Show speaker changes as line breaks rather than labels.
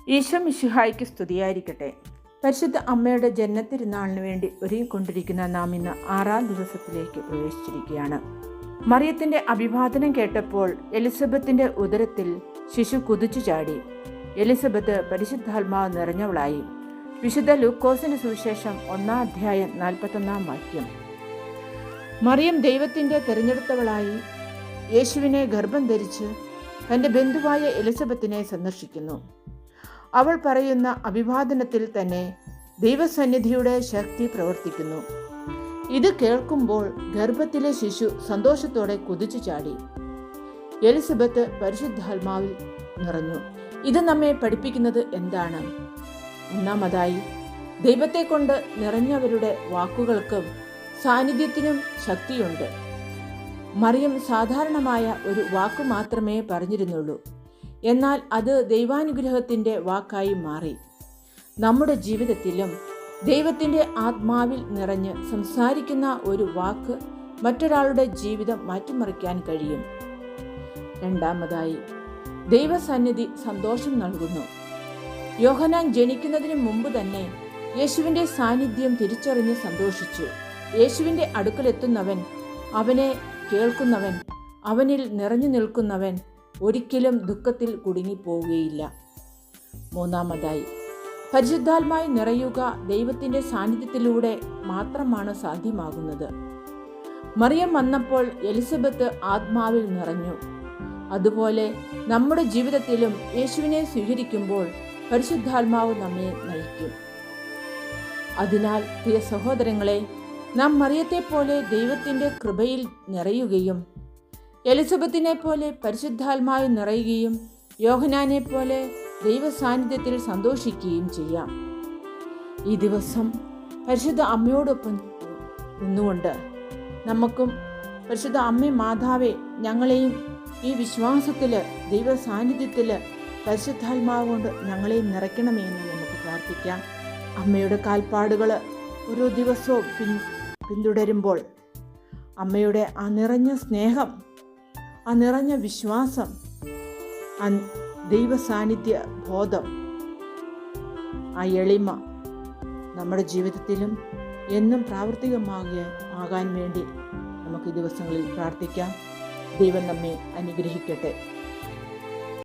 ഈശോ മിശിഹായ്ക്ക് സ്തുതിയായിരിക്കട്ടെ. പരിശുദ്ധ അമ്മയുടെ ജന്മത്തിരുന്നാളിന് വേണ്ടി ഒരുങ്ങിക്കൊണ്ടിരിക്കുന്ന നാം ഇന്ന് 6-ാം ദിവസത്തിലേക്ക് പ്രവേശിച്ചിരിക്കുകയാണ്. മറിയത്തിൻ്റെ അഭിവാദനം കേട്ടപ്പോൾ എലിസബത്തിന്റെ ഉദരത്തിൽ ശിശു കുതിച്ചു ചാടി. എലിസബത്ത് പരിശുദ്ധാത്മാവ് നിറഞ്ഞവളായി. വിശുദ്ധ ലൂക്കോസിന് സുവിശേഷം 1-ാം അധ്യായം 41-ാം വാക്യം. മറിയം ദൈവത്തിൻ്റെ തിരഞ്ഞെടുത്തവളായി യേശുവിനെ ഗർഭം ധരിച്ച് തൻ്റെ ബന്ധുവായ എലിസബത്തിനെ സന്ദർശിക്കുന്നു. അവൾ പറയുന്ന അഭിവാദനത്തിൽ തന്നെ ദൈവസന്നിധിയുടെ ശക്തി പ്രവർത്തിക്കുന്നു. ഇത് കേൾക്കുമ്പോൾ ഗർഭത്തിലെ ശിശു സന്തോഷത്തോടെ കുതിച്ചു ചാടി. എലിസബത്ത് പരിശുദ്ധാത്മാവിൽ നിറഞ്ഞു. ഇത് നമ്മെ പഠിപ്പിക്കുന്നത് എന്താണ്? ഒന്നാമതായി, ദൈവത്തെ കൊണ്ട് നിറഞ്ഞവരുടെ വാക്കുകൾക്കും സാന്നിധ്യത്തിനും ശക്തിയുണ്ട്. മറിയം സാധാരണമായ ഒരു വാക്കു മാത്രമേ പറഞ്ഞിരുന്നുള്ളൂ. എന്നാൽ അത് ദൈവാനുഗ്രഹത്തിൻ്റെ വാക്കായി മാറി. നമ്മുടെ ജീവിതത്തിലും ദൈവത്തിൻ്റെ ആത്മാവിൽ നിറഞ്ഞ് സംസാരിക്കുന്ന ഒരു വാക്ക് മറ്റൊരാളുടെ ജീവിതം മാറ്റിമറിക്കാൻ കഴിയും. രണ്ടാമതായി, ദൈവസന്നിധി സന്തോഷം നൽകുന്നു. യോഹന്നാൻ ജനിക്കുന്നതിന് മുമ്പ് തന്നെ യേശുവിൻ്റെ സാന്നിധ്യം തിരിച്ചറിഞ്ഞ് സന്തോഷിച്ചു. യേശുവിൻ്റെ അടുക്കലെത്തുന്നവൻ, അവനെ കേൾക്കുന്നവൻ, അവനിൽ നിറഞ്ഞു നിൽക്കുന്നവൻ ഒരിക്കലും ദുഃഖത്തിൽ കുടുങ്ങിപ്പോവുകയില്ല. മൂന്നാമതായി, പരിശുദ്ധാത്മാവിൽ നിറയുക ദൈവത്തിൻ്റെ സാന്നിധ്യത്തിലൂടെ മാത്രമാണ് സാധ്യമാകുന്നത്. മറിയം വന്നപ്പോൾ എലിസബത്ത് ആത്മാവിൽ നിറഞ്ഞു. അതുപോലെ നമ്മുടെ ജീവിതത്തിലും യേശുവിനെ സ്വീകരിക്കുമ്പോൾ പരിശുദ്ധാത്മാവ് നമ്മെ നയിക്കും. അതിനാൽ പ്രിയ സഹോദരങ്ങളെ, നാം മറിയത്തെ പോലെ ദൈവത്തിൻ്റെ കൃപയിൽ നിറയുകയും എലിസബത്തിനെ പോലെ പരിശുദ്ധാത്മാവിൽ നിറയുകയും യോഹന്നാനെ പോലെ ദൈവസാന്നിധ്യത്തിൽ സന്തോഷിക്കുകയും ചെയ്യാം. ഈ ദിവസം പരിശുദ്ധ അമ്മയോടൊപ്പം നിന്നുകൊണ്ട് നമുക്കും പരിശുദ്ധ അമ്മേ മാതാവേ, ഞങ്ങളെയും ഈ വിശ്വാസത്തിൽ ദൈവസാന്നിധ്യത്തിൽ പരിശുദ്ധാത്മാവ് കൊണ്ട് ഞങ്ങളെയും നിറയ്ക്കണമേ എന്ന് നമുക്ക് പ്രാർത്ഥിക്കാം. അമ്മയുടെ കാൽപ്പാടുകൾ ഓരോ ദിവസവും പിന്തുടരുമ്പോൾ അമ്മയുടെ ആ നിറഞ്ഞ സ്നേഹം, ആ നിറഞ്ഞ വിശ്വാസം, ആ ദൈവസാന്നിധ്യ ബോധം, ആ എളിമ നമ്മുടെ ജീവിതത്തിലും എന്നും പ്രാവർത്തികമാകാൻ വേണ്ടി നമുക്ക് ഈ ദിവസങ്ങളിൽ പ്രാർത്ഥിക്കാം. ദൈവം നമ്മെ അനുഗ്രഹിക്കട്ടെ.